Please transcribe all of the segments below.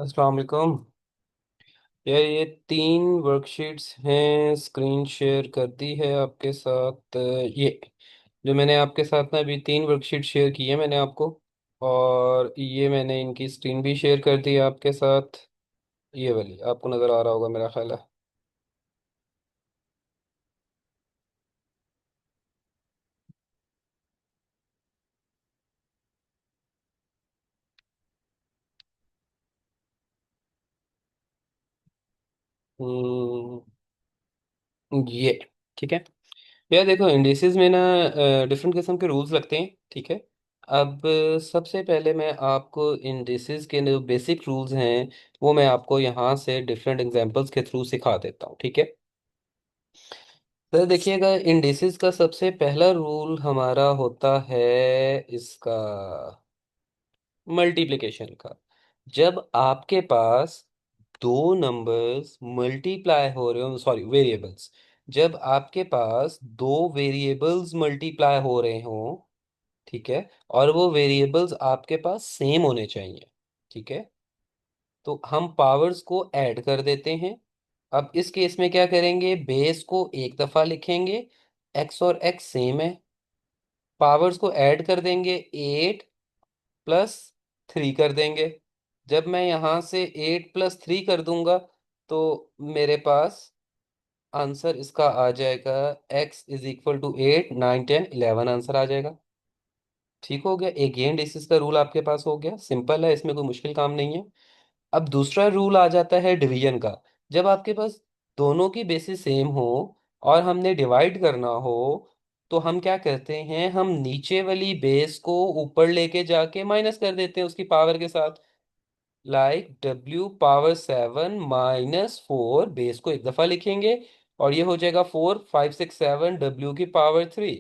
अस्सलाम वालेकुम। यार ये तीन वर्कशीट्स हैं, स्क्रीन शेयर कर दी है आपके साथ। ये जो मैंने आपके साथ ना अभी तीन वर्कशीट शेयर की है मैंने आपको। और ये मैंने इनकी स्क्रीन भी शेयर कर दी है आपके साथ। ये वाली आपको नज़र आ रहा होगा मेरा ख्याल है। ये ठीक है। यार देखो, इंडिसेस में ना डिफरेंट किस्म के रूल्स लगते हैं, ठीक है। अब सबसे पहले मैं आपको इंडिसेस के जो बेसिक रूल्स हैं वो मैं आपको यहाँ से डिफरेंट एग्जांपल्स के थ्रू सिखा देता हूँ, ठीक है। तो देखिएगा, इंडिसेस का सबसे पहला रूल हमारा होता है इसका मल्टीप्लिकेशन का। जब आपके पास दो नंबर्स मल्टीप्लाई हो रहे हो, सॉरी वेरिएबल्स, जब आपके पास दो वेरिएबल्स मल्टीप्लाई हो रहे हो, ठीक है, और वो वेरिएबल्स आपके पास सेम होने चाहिए, ठीक है, तो हम पावर्स को ऐड कर देते हैं। अब इस केस में क्या करेंगे, बेस को एक दफा लिखेंगे, एक्स और एक्स सेम है, पावर्स को ऐड कर देंगे, 8 + 3 कर देंगे। जब मैं यहाँ से 8 + 3 कर दूंगा तो मेरे पास आंसर इसका आ जाएगा, x = 8, 9, 10, 11 आंसर आ जाएगा। ठीक हो गया, एक ये इंडिसेस का रूल आपके पास हो गया, सिंपल है, इसमें कोई मुश्किल काम नहीं है। अब दूसरा रूल आ जाता है डिवीजन का। जब आपके पास दोनों की बेसिस सेम हो और हमने डिवाइड करना हो, तो हम क्या करते हैं, हम नीचे वाली बेस को ऊपर लेके जाके माइनस कर देते हैं उसकी पावर के साथ। लाइक W⁴ - 4 बेस को एक दफा लिखेंगे और ये हो जाएगा 4 5 6 7 W⁴ 3।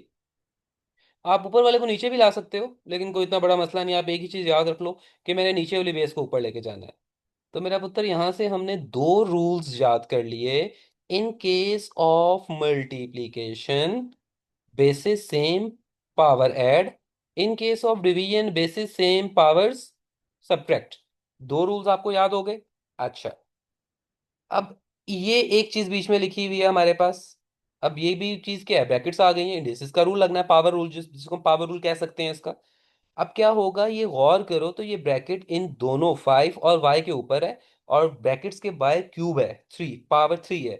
आप ऊपर वाले को नीचे भी ला सकते हो, लेकिन कोई इतना बड़ा मसला नहीं, आप एक ही चीज याद रख लो कि मैंने नीचे वाली बेस को ऊपर लेके जाना है। तो मेरा पुत्र, यहां से हमने दो रूल्स याद कर लिए। In case of multiplication, basis same, power add. In case of division, basis same, powers subtract. दो रूल्स आपको याद हो गए। अच्छा, अब ये एक चीज बीच में लिखी हुई है हमारे पास। अब ये भी चीज क्या है, ब्रैकेट्स आ गई हैं, इंडिसेस का रूल लगना है, पावर रूल जिसको हम पावर रूल कह सकते हैं इसका। अब क्या होगा, ये गौर करो तो ये ब्रैकेट इन दोनों 5 और y के ऊपर है, और ब्रैकेट्स के बाय क्यूब है, 3 पावर 3 है।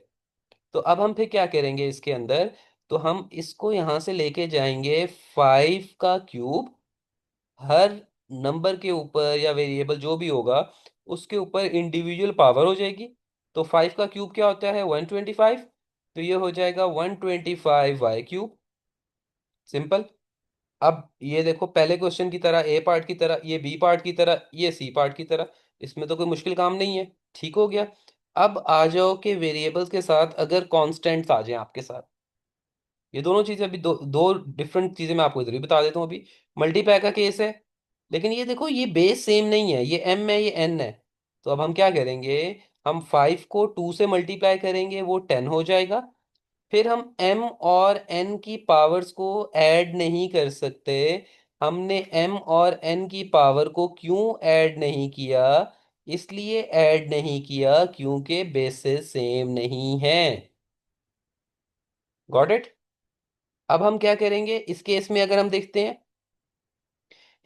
तो अब हम फिर क्या करेंगे इसके अंदर, तो हम इसको यहां से लेके जाएंगे 5 का क्यूब, हर नंबर के ऊपर या वेरिएबल जो भी होगा उसके ऊपर इंडिविजुअल पावर हो जाएगी। तो 5 का क्यूब क्या होता है, 125। तो ये हो जाएगा 125y3। सिंपल। अब ये देखो, पहले क्वेश्चन की तरह, ए पार्ट की तरह, ये बी पार्ट की तरह, ये सी पार्ट की तरह, इसमें तो कोई मुश्किल काम नहीं है। ठीक हो गया। अब आ जाओ कि वेरिएबल्स के साथ अगर कांस्टेंट्स आ जाएं आपके साथ, ये दोनों चीजें अभी दो दो डिफरेंट चीजें मैं आपको इधर भी बता देता हूँ। अभी मल्टीप्लाई का केस है, लेकिन ये देखो, ये बेस सेम नहीं है, ये m है, ये n है। तो अब हम क्या करेंगे, हम 5 को 2 से मल्टीप्लाई करेंगे, वो 10 हो जाएगा। फिर हम m और n की पावर्स को ऐड नहीं कर सकते। हमने m और n की पावर को क्यों ऐड नहीं किया, इसलिए ऐड नहीं किया क्योंकि बेसेस सेम नहीं है। Got it. अब हम क्या करेंगे इस केस में, अगर हम देखते हैं,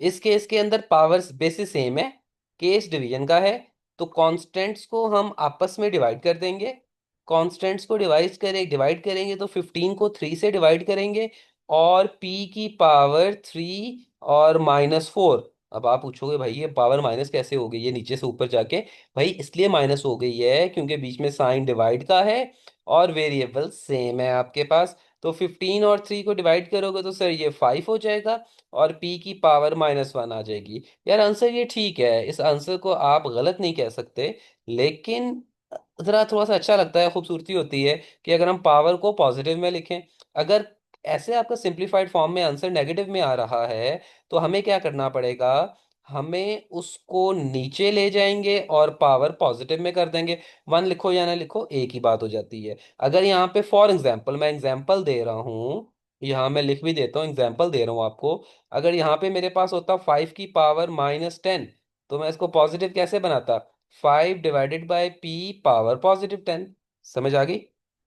इस केस के अंदर पावर्स बेसिस सेम है, केस डिवीजन का है, तो कांस्टेंट्स को हम आपस में डिवाइड कर देंगे। कांस्टेंट्स को डिवाइड करेंगे तो 15 को 3 से डिवाइड करेंगे, और p⁴ और -4। अब आप पूछोगे भाई ये पावर माइनस कैसे हो गई, ये नीचे से ऊपर जाके। भाई इसलिए माइनस हो गई है क्योंकि बीच में साइन डिवाइड का है और वेरिएबल सेम है आपके पास। तो 15 और 3 को डिवाइड करोगे तो सर ये 5 हो जाएगा, और p⁴ -1 आ जाएगी। यार आंसर ये ठीक है, इस आंसर को आप गलत नहीं कह सकते, लेकिन जरा थोड़ा सा अच्छा लगता है, खूबसूरती होती है कि अगर हम पावर को पॉजिटिव में लिखें। अगर ऐसे आपका सिंप्लीफाइड फॉर्म में आंसर नेगेटिव में आ रहा है, तो हमें क्या करना पड़ेगा, हमें उसको नीचे ले जाएंगे और पावर पॉजिटिव में कर देंगे। 1 लिखो या ना लिखो एक ही बात हो जाती है। अगर यहाँ पे फॉर एग्जाम्पल, मैं एग्जाम्पल दे रहा हूँ, यहाँ मैं लिख भी देता हूँ, एग्जाम्पल दे रहा हूँ आपको। अगर यहाँ पे मेरे पास होता 5 की पावर -10, तो मैं इसको पॉजिटिव कैसे बनाता, 5/p⁻+10। समझ आ गई?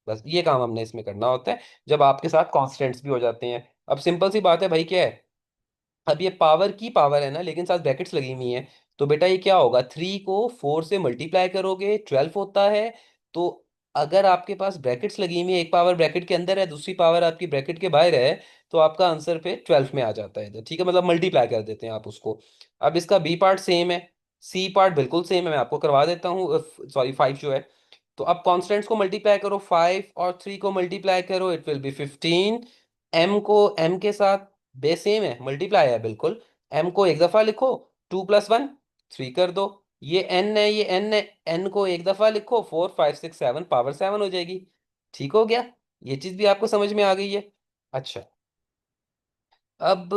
बस ये काम हमने इसमें करना होता है जब आपके साथ कॉन्स्टेंट्स भी हो जाते हैं। अब सिंपल सी बात है भाई, क्या है, अब ये पावर की पावर है ना, लेकिन साथ ब्रैकेट्स लगी हुई हैं। तो बेटा ये क्या होगा, 3 को 4 से मल्टीप्लाई करोगे 12 होता है। तो अगर आपके पास ब्रैकेट्स लगी हुई है, एक पावर ब्रैकेट के अंदर है, दूसरी पावर आपकी ब्रैकेट के बाहर है, तो आपका आंसर पे 12 में आ जाता है इधर, ठीक है, मतलब मल्टीप्लाई कर देते हैं आप उसको। अब इसका बी पार्ट सेम है, सी पार्ट बिल्कुल सेम है, मैं आपको करवा देता हूँ। सॉरी, 5 जो है। तो अब कॉन्स्टेंट्स को मल्टीप्लाई करो, 5 और 3 को मल्टीप्लाई करो, इट विल बी 15। एम के साथ बेस सेम है, मल्टीप्लाई है बिल्कुल। एम को एक दफा लिखो, 2 + 1 3 कर दो। ये एन है, ये एन है, एन को एक दफा लिखो, 4 5 6 7 पावर 7 हो जाएगी। ठीक हो गया? ये चीज भी आपको समझ में आ गई है? अच्छा, अब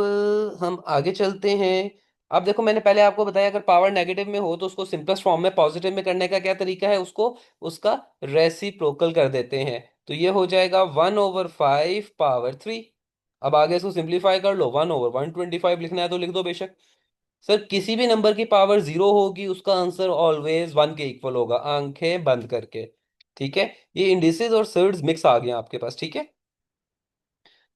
हम आगे चलते हैं। अब देखो, मैंने पहले आपको बताया अगर पावर नेगेटिव में हो तो उसको सिंपलेस्ट फॉर्म में पॉजिटिव में करने का क्या तरीका है, उसको उसका रेसिप्रोकल कर देते हैं। तो ये हो जाएगा 1/5 पावर 3। अब आगे इसको सिंप्लीफाई कर लो, 1/125 लिखना है तो लिख दो बेशक। सर, किसी भी नंबर की पावर 0 होगी उसका आंसर ऑलवेज 1 के इक्वल होगा, आंखें बंद करके। ठीक है? ये इंडिसेस और सर्ड्स मिक्स आ गए आपके पास, ठीक है।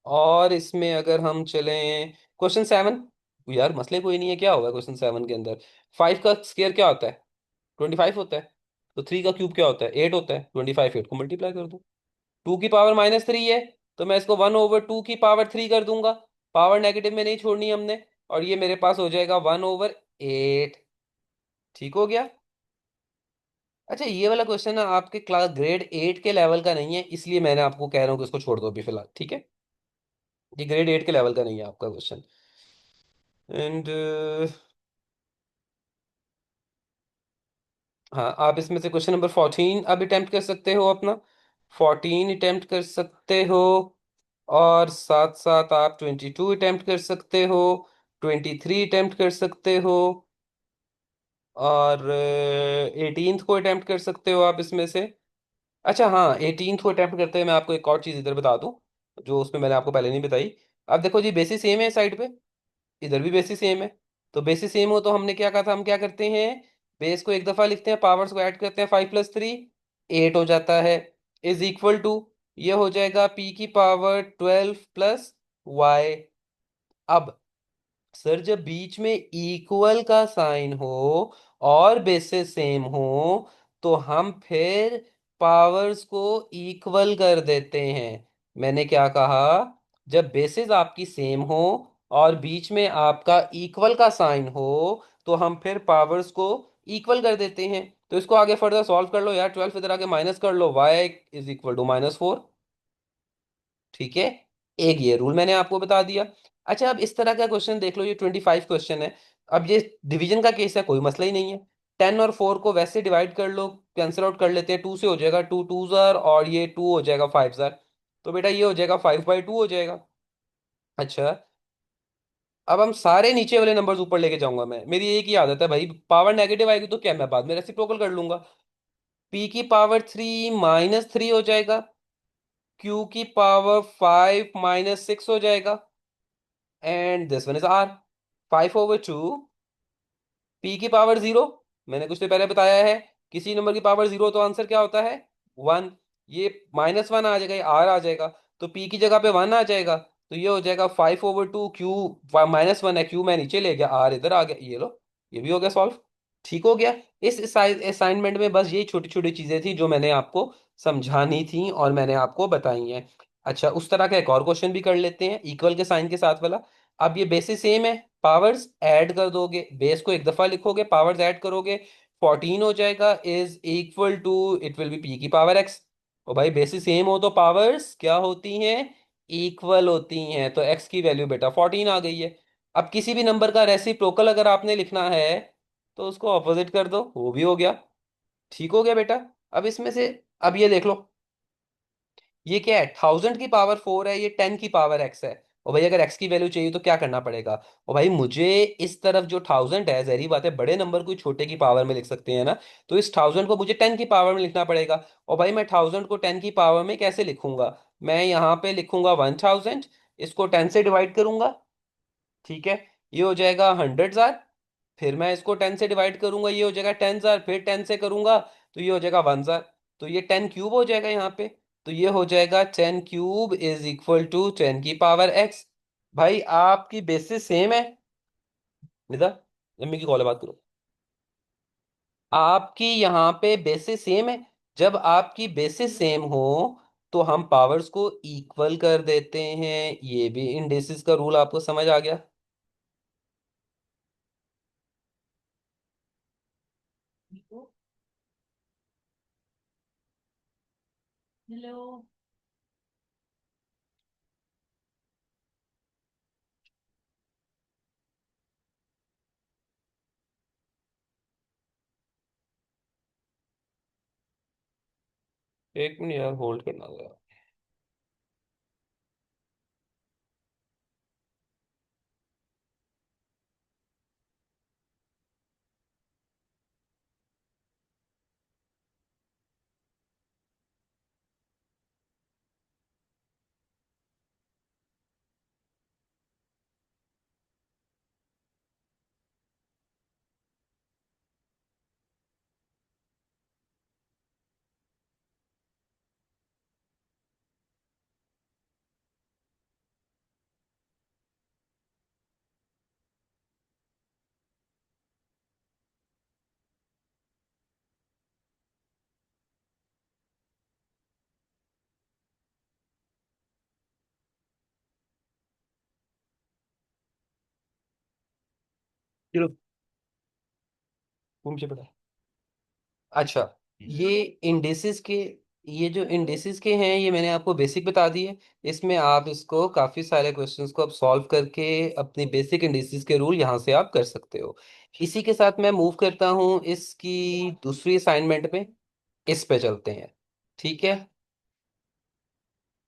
और इसमें अगर हम चलें क्वेश्चन 7, यार मसले कोई नहीं है, क्या होगा क्वेश्चन 7 के अंदर। 5 का स्क्वायर क्या होता है? 25 होता है। तो 3 का क्यूब क्या होता है? 8 होता है। 25 8 को मल्टीप्लाई कर दो। 2 की पावर -3 है, तो मैं इसको 1/2 की पावर 3 कर दूंगा। पावर नेगेटिव में नहीं छोड़नी हमने। और ये मेरे पास हो जाएगा 1/8। ठीक हो गया? अच्छा, ये वाला क्वेश्चन ना आपके क्लास ग्रेड 8 के लेवल का नहीं है, इसलिए मैंने आपको कह रहा हूँ कि इसको छोड़ दो अभी फिलहाल, ठीक है। ये ग्रेड 8 के लेवल का नहीं है आपका क्वेश्चन। एंड हाँ, आप इसमें से क्वेश्चन नंबर 14 अब अटेम्प्ट कर सकते हो अपना। 14 अटेम्प्ट कर सकते हो। और साथ साथ आप 22 अटेम्प्ट कर सकते हो। 23 अटेम्प्ट कर सकते हो। और 18th को अटेम्प्ट कर सकते हो आप इसमें से। अच्छा हाँ, 18th को अटेम्प्ट करते हुए मैं आपको एक और चीज़ इधर बता दूं, जो उसमें मैंने आपको पहले नहीं बताई। अब देखो जी, बेसिस सेम है साइड पे, इधर भी बेसिस सेम है। तो बेसिस सेम हो तो हमने क्या कहा था, हम क्या करते हैं, बेस को एक दफा लिखते हैं, पावर्स को ऐड करते हैं, 5 + 3 8 हो जाता है। इज इक्वल टू, ये हो जाएगा p⁻12 + y। अब सर, जब बीच में इक्वल का साइन हो और बेसिस सेम हो, तो हम फिर पावर्स को इक्वल कर देते हैं। मैंने क्या कहा, जब बेसिस आपकी सेम हो और बीच में आपका इक्वल का साइन हो, तो हम फिर पावर्स को इक्वल कर देते हैं। तो इसको आगे फर्दर सॉल्व कर लो यार, 12 इधर आके माइनस कर लो, y = -4। ठीक है, एक ये रूल मैंने आपको बता दिया। अच्छा, अब इस तरह का क्वेश्चन देख लो, ये 25 क्वेश्चन है। अब ये डिवीजन का केस है, कोई मसला ही नहीं है। 10 और 4 को वैसे डिवाइड कर लो, कैंसिल आउट कर लेते हैं, 2 से हो जाएगा, 2 2 और ये 2 हो जाएगा 5 तो बेटा ये हो जाएगा 5/2 हो जाएगा। अच्छा, अब हम सारे नीचे वाले नंबर्स ऊपर लेके जाऊंगा मैं, मेरी एक ही आदत है भाई, पावर नेगेटिव आएगी तो क्या, मैं बाद में रेसिप्रोकल कर लूंगा। p⁻3 - 3 हो जाएगा। q⁻5 - 6 हो जाएगा। And this one is r। 5/2 p⁻0, मैंने कुछ देर पहले बताया है, किसी नंबर की पावर 0 तो आंसर क्या होता है, 1। ये -1 आ जाएगा, ये r आ जाएगा। तो p की जगह पे 1 आ जाएगा। तो ये हो जाएगा 5/2, q -1 है, q मैं नीचे ले गया, r इधर आ गया, ये लो, ये भी हो गया सॉल्व। ठीक हो गया? इस असाइनमेंट में बस यही छोटी छोटी चीजें थी जो मैंने आपको समझानी थी और मैंने आपको बताई हैं। अच्छा, उस तरह का एक और क्वेश्चन भी कर लेते हैं, इक्वल के साइन के साथ वाला। अब ये बेसिस सेम है, पावर्स ऐड कर दोगे, बेस को एक दफा लिखोगे, पावर्स ऐड करोगे, 14 हो जाएगा। Is equal to, it will be p⁻x। और भाई बेसिस सेम हो तो पावर्स क्या होती हैं, इक्वल होती हैं। तो x की वैल्यू बेटा 14 आ गई है। अब किसी भी नंबर का रेसिप्रोकल अगर आपने लिखना है, तो उसको ऑपोजिट कर दो, वो भी हो गया। ठीक हो गया बेटा? अब इसमें से, अब ये देख लो, ये क्या है, 1000 की पावर 4 है, ये 10 की पावर x है। और भाई अगर x की वैल्यू चाहिए तो क्या करना पड़ेगा। और भाई मुझे इस तरफ जो 1000 है, जहरी बात है, बड़े नंबर को छोटे की पावर में लिख सकते हैं ना। तो इस 1000 को मुझे 10 की पावर में लिखना पड़ेगा। और भाई मैं 1000 को 10 की पावर में कैसे लिखूंगा, मैं यहाँ पे लिखूंगा 1000, इसको 10 से डिवाइड करूंगा। ठीक है, ये हो जाएगा 100,000। फिर मैं इसको 10 से डिवाइड करूंगा, ये हो जाएगा 10 जार, फिर 10 से करूंगा तो ये हो जाएगा 1 जार। तो ये 10 क्यूब हो जाएगा यहाँ पे। तो ये हो जाएगा 10 क्यूब इज इक्वल टू 10 की पावर x। भाई आपकी बेसिस सेम है। निदा, मम्मी की कॉल है, बात करो। आपकी यहाँ पे बेसिस सेम है। जब आपकी बेसिस सेम हो तो हम पावर्स को इक्वल कर देते हैं। ये भी इंडेसिस का रूल आपको समझ आ गया। एक मिनट यार, होल्ड करना जरा। चलो, घूम से पड़ा। अच्छा, ये इंडेसिस के ये जो इंडेसिस के हैं ये मैंने आपको बेसिक बता दी है। इसमें आप इसको काफी सारे क्वेश्चंस को आप सॉल्व करके अपनी बेसिक इंडेसिस के रूल यहाँ से आप कर सकते हो। इसी के साथ मैं मूव करता हूँ इसकी दूसरी असाइनमेंट पे। इस पे चलते हैं, ठीक है।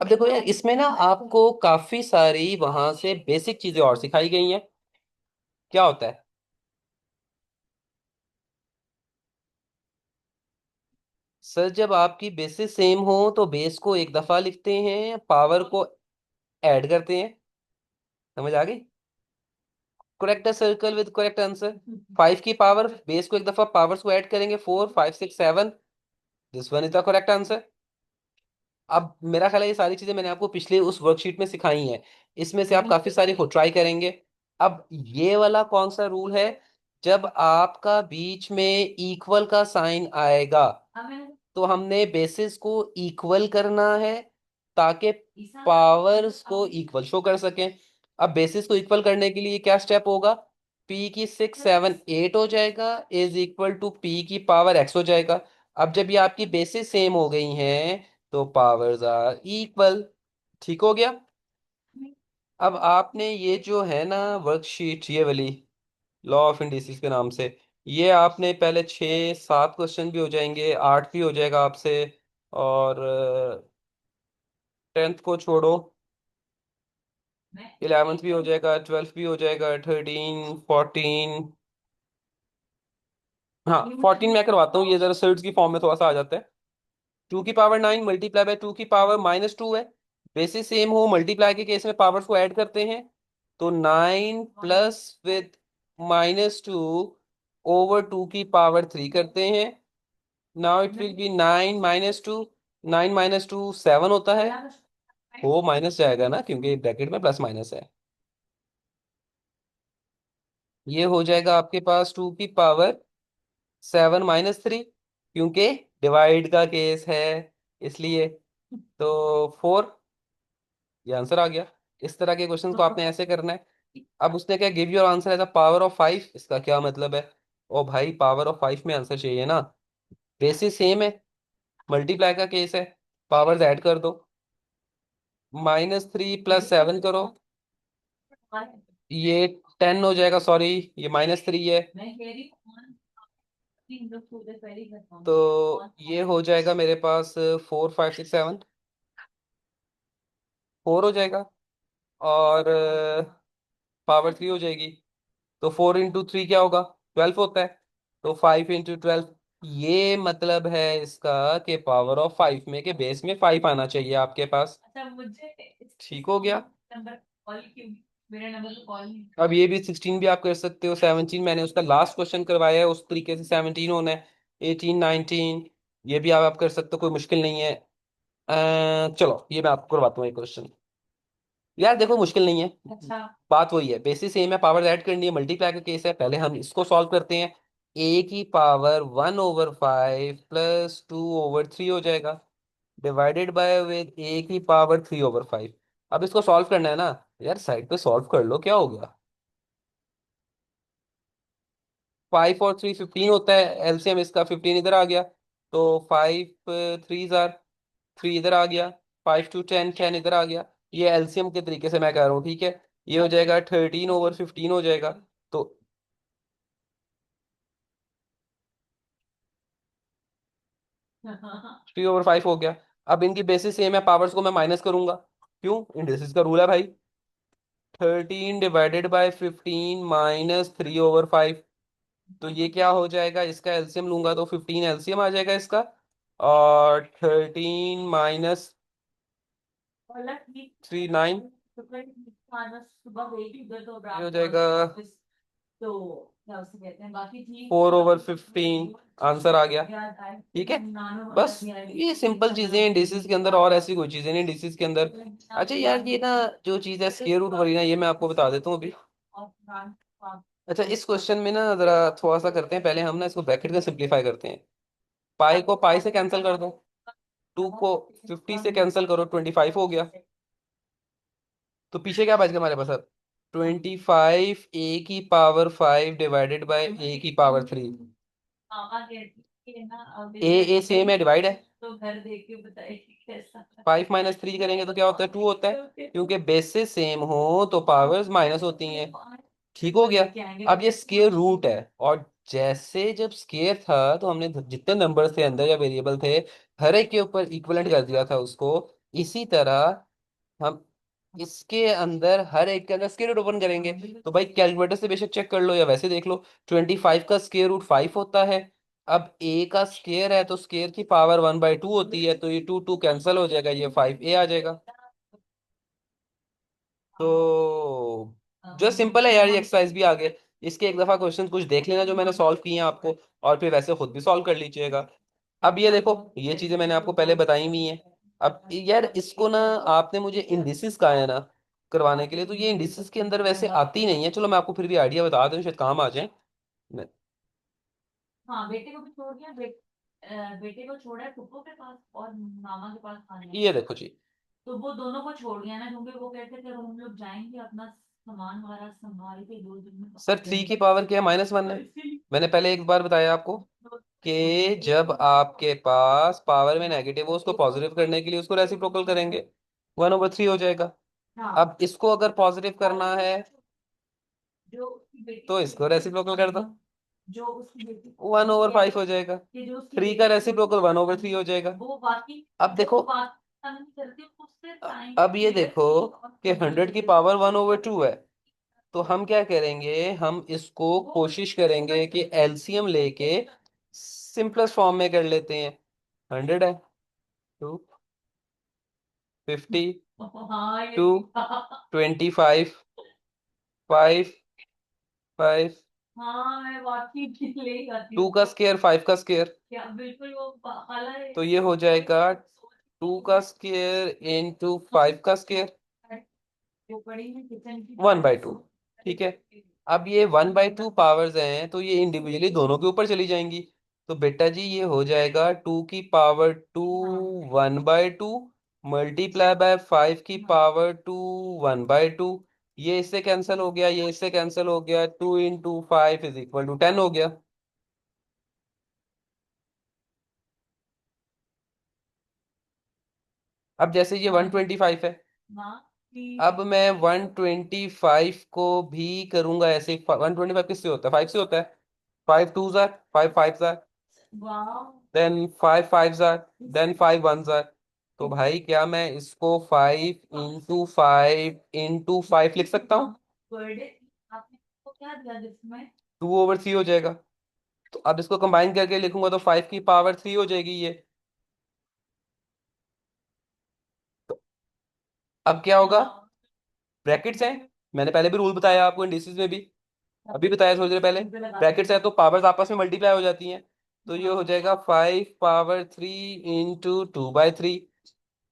अब देखो यार, इसमें ना आपको काफी सारी वहां से बेसिक चीजें और सिखाई गई हैं। क्या होता है सर, जब आपकी बेसिस सेम हो तो बेस को एक दफा लिखते हैं, पावर को ऐड करते हैं। समझ आ गई? Correct circle with correct answer. 5 की पावर, बेस को एक दफा, पावर्स को ऐड करेंगे, 4 5 6 7। This one is the correct answer. अब मेरा ख्याल है ये सारी चीजें मैंने आपको पिछले उस वर्कशीट में सिखाई हैं। इसमें से आप काफी सारी को ट्राई करेंगे। अब ये वाला कौन सा रूल है? जब आपका बीच में इक्वल का साइन आएगा तो हमने बेसिस को इक्वल करना है ताकि पावर्स को इक्वल शो कर सकें। अब बेसिस को इक्वल करने के लिए क्या स्टेप होगा? P की 6 7 8 हो जाएगा इज इक्वल टू P की पावर x हो जाएगा। अब जब ये आपकी बेसिस सेम हो गई हैं तो पावर्स आर इक्वल। ठीक हो गया। अब आपने ये जो है ना वर्कशीट, ये वाली लॉ ऑफ इंडिसेस के नाम से, ये आपने पहले 6 7 क्वेश्चन भी हो जाएंगे, 8 भी हो जाएगा आपसे। और 10th को छोड़ो, 11th भी हो जाएगा, 12th भी हो जाएगा, 13 14। हाँ, 14 मैं करवाता हूँ, ये जरा सर्ट्स की फॉर्म में थोड़ा सा आ जाता है। 2 की पावर 9 मल्टीप्लाई बाय 2 की पावर -2 है। बेसिस सेम हो, मल्टीप्लाई के केस में पावर्स को ऐड करते हैं। तो 9 प्लस विद -2 ओवर 2 की पावर 3 करते हैं। Now it will B 9 - 2। 9 - 2 7 होता है। वो माइनस जाएगा ना, क्योंकि ब्रैकेट में प्लस माइनस है। ये हो जाएगा आपके पास 2 की पावर 7 - 3, क्योंकि डिवाइड का केस है, इसलिए। तो 4, ये आंसर आ गया। इस तरह के क्वेश्चंस को आपने ऐसे करना है। अब उसने क्या, give your answer as a power of 5। इसका क्या मतलब है? ओ भाई, पावर ऑफ 5 में आंसर चाहिए ना। बेसिस सेम है, मल्टीप्लाई का केस है, पावर्स ऐड कर दो। -3 + 7 करो, ये 10 हो जाएगा। सॉरी, ये -3 है। तो ये हो जाएगा मेरे पास 4 5 6 7, 4 हो जाएगा। और पावर 3 हो जाएगी। तो 4 × 3 क्या होगा? 12 होता है। तो 5 × 12। ये मतलब है इसका कि पावर ऑफ 5 में के बेस में 5 आना चाहिए आपके पास। ठीक हो गया। अब ये भी 16 भी आप कर सकते हो, 17 मैंने उसका लास्ट क्वेश्चन करवाया है, उस तरीके से 17 होना है, 18 19 ये भी आप कर सकते हो, कोई मुश्किल नहीं है। चलो ये मैं आपको करवाता हूँ एक क्वेश्चन। यार देखो मुश्किल नहीं है, बात वही है, बेसिस सेम है, पावर ऐड करनी है, मल्टीप्लाई का केस है, पहले हम इसको सॉल्व करते हैं। ए की पावर 1/5 प्लस 2/3 हो जाएगा, डिवाइडेड बाय विद ए की पावर 3/5। अब इसको सॉल्व करना है ना, यार साइड पे सॉल्व कर लो, क्या हो गया। 5 और 3 15 होता है, एलसीएम इसका 15 इधर आ गया, तो 5 3 जार 3 इधर आ गया, 5 2 10 10 इधर आ गया। ये एलसीएम के तरीके से मैं कह रहा हूँ, ठीक है। ये हो जाएगा 13/15 हो जाएगा। तो 3/5 हो गया। अब इनकी बेसिस सेम है, पावर्स को मैं माइनस करूंगा, क्यों, इंडिसेस का रूल है भाई। 13/15 -3/5, तो ये क्या हो जाएगा, इसका एलसीएम लूंगा तो 15 एलसीएम आ जाएगा इसका, और 13 -3 9, ये हो जाएगा 4/15, आंसर आ गया। ठीक है, बस ये सिंपल चीजें हैं डिसीज के अंदर, और ऐसी कोई चीजें नहीं डिसीज के अंदर। अच्छा यार ये ना, जो चीज है स्क्वायर रूट वाली ना, ये मैं आपको बता देता हूँ अभी। अच्छा इस क्वेश्चन में ना जरा थोड़ा सा करते हैं, पहले हम ना इसको ब्रैकेट में सिंप्लीफाई करते हैं। पाई को पाई से कैंसिल कर दो, 2 को 50 से कैंसिल करो, 25 हो गया। तो पीछे क्या बच गया हमारे पास अब, 25 ए की पावर 5 डिवाइडेड बाय ए की पावर 3। ए सेम है, डिवाइड है। 5 - 3 करेंगे तो क्या होता है, 2 होता है, क्योंकि बेसिस सेम हो तो पावर्स माइनस होती हैं। ठीक हो गया। अब ये स्केयर रूट है, और जैसे जब स्केयर था तो हमने जितने नंबर थे अंदर या वेरिएबल थे, हर एक के ऊपर इक्विवेलेंट कर दिया था उसको। इसी तरह हम इसके अंदर हर एक के अंदर स्क्वायर रूट ओपन करेंगे। तो भाई कैलकुलेटर से बेशक चेक कर लो या वैसे देख लो, 25 का स्क्वायर रूट 5 होता है। अब ए का स्क्वायर है तो स्क्वायर की पावर 1/2 होती है, तो ये 2 2 कैंसिल हो जाएगा, ये 5 ए आ जाएगा। तो जो सिंपल है यार, ये एक्सरसाइज भी आ गए। इसके एक दफा क्वेश्चन कुछ देख लेना जो मैंने सॉल्व किए हैं आपको, और फिर वैसे खुद भी सॉल्व कर लीजिएगा। अब ये देखो, ये चीजें मैंने आपको पहले बताई हुई हैं। अब यार इसको ना, आपने मुझे इंडिसेस कहा है ना करवाने के लिए, तो ये इंडिसेस के अंदर वैसे आती नहीं है, चलो मैं आपको फिर भी आइडिया बता दूं, शायद काम आ जाए। ये देखो जी, सर 3 की पावर क्या है, -1 है। मैंने पहले एक बार बताया आपको कि जब आपके पास पावर में नेगेटिव हो, उसको पॉजिटिव करने के लिए उसको रेसिप्रोकल करेंगे, 1/3 हो जाएगा। अब इसको अगर पॉजिटिव करना है तो इसको रेसिप्रोकल कर दो, 1/5 हो जाएगा। 3 का रेसिप्रोकल 1/3 हो जाएगा। अब देखो, अब ये देखो कि 100 की पावर 1/2 है, तो हम क्या करेंगे, हम इसको कोशिश करेंगे कि एलसीएम लेके सिंपलेस्ट फॉर्म में कर लेते हैं। 100 है, 250, 2 25, 5 5, 2 का स्क्वायर 5 का स्क्वायर, तो ये हो जाएगा 2 का स्क्वायर इंटू 5 का स्क्वायर, 1/2। ठीक है। अब ये 1/2 पावर्स हैं, तो ये इंडिविजुअली दोनों के ऊपर चली जाएंगी। तो बेटा जी ये हो जाएगा 2 की पावर 2 1/2 मल्टीप्लाई बाय 5 की पावर 2 1/2। ये इससे कैंसिल हो गया, ये इससे कैंसिल हो गया, 2 × 5 = 10 हो गया। अब जैसे ये 125 है, अब मैं 125 को भी करूंगा ऐसे, 125 किससे होता है, 5 से होता है। 5 2 जार, 5 5 जार, देन 5 5 जार, देन 5 1 जार। तो भाई क्या मैं इसको 5 × 5 × 5 लिख सकता हूँ, 2/3 हो जाएगा। तो अब इसको कंबाइन करके लिखूंगा तो 5 की पावर 3 हो जाएगी ये। तो अब क्या होगा, ब्रैकेट्स हैं, मैंने पहले भी रूल बताया आपको इंडिसेस में भी, अभी बताया थोड़ी देर पहले। ब्रैकेट्स है तो पावर्स आपस में मल्टीप्लाई हो जाती हैं। तो ये हो जाएगा 5 पावर 3 इंटू 2/3।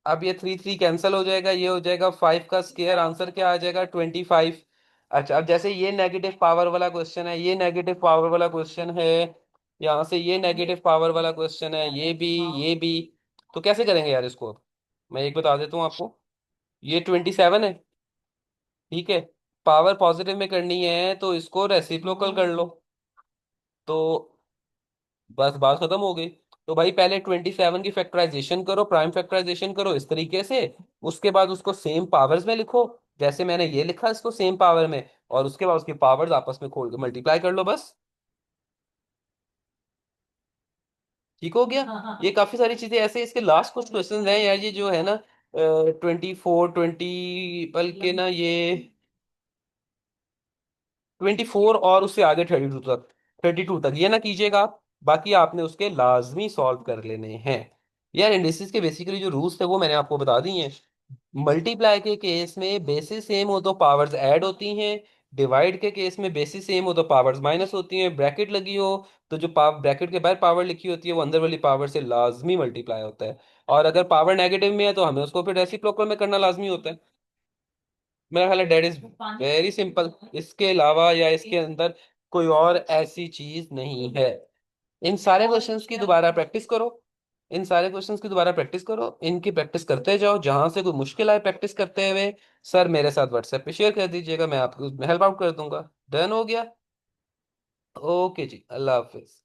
अब ये 3 3 कैंसिल हो जाएगा, ये हो जाएगा 5 का स्क्वायर, आंसर क्या आ जाएगा 25। अच्छा, अब जैसे ये नेगेटिव पावर वाला क्वेश्चन है, ये नेगेटिव पावर वाला क्वेश्चन है, यहाँ से ये नेगेटिव पावर वाला क्वेश्चन है, ये भी। तो कैसे करेंगे यार इसको? मैं एक बता देता हूँ आपको। ये 27 है, ठीक है। पावर पॉजिटिव में करनी है तो इसको रेसिप्रोकल कर लो, तो बस बात खत्म हो गई। तो भाई पहले 27 की फैक्टराइजेशन करो, प्राइम फैक्टराइजेशन करो इस तरीके से। उसके बाद उसको सेम पावर्स में लिखो, जैसे मैंने ये लिखा इसको सेम पावर में। और उसके बाद उसकी पावर्स आपस में खोल के मल्टीप्लाई कर लो बस। ठीक हो गया। ये काफी सारी चीजें ऐसे, इसके लास्ट कुछ क्वेश्चन हैं यार, ये जो है ना 24 20, बल्कि ना ये 24 और उससे आगे 32 तक, 32 तक ये ना कीजिएगा आप। बाकी आपने उसके लाजमी सॉल्व कर लेने हैं। यार इंडिसेस के बेसिकली जो रूल्स थे वो मैंने आपको बता दी हैं। मल्टीप्लाई के केस में बेसिस सेम हो तो पावर्स ऐड होती हैं। डिवाइड के केस में बेसिस सेम हो तो पावर्स माइनस होती हैं। ब्रैकेट लगी हो तो जो पावर ब्रैकेट के बाहर पावर लिखी होती है वो अंदर वाली पावर से लाजमी मल्टीप्लाई होता है। और अगर पावर नेगेटिव में है तो हमें उसको फिर रेसिप्रोकल में करना लाजमी होता है। मेरा ख्याल है डेट इज वेरी सिंपल। इसके अलावा या इसके अंदर कोई और ऐसी चीज नहीं है। इन सारे क्वेश्चंस की दोबारा प्रैक्टिस करो। इन सारे क्वेश्चंस की दोबारा प्रैक्टिस करो, इनकी प्रैक्टिस करते जाओ, जहां से कोई मुश्किल आए प्रैक्टिस करते हुए सर मेरे साथ व्हाट्सएप पे शेयर कर दीजिएगा, मैं आपको उसमें हेल्प आउट कर दूंगा। डन हो गया। ओके जी, अल्लाह हाफिज।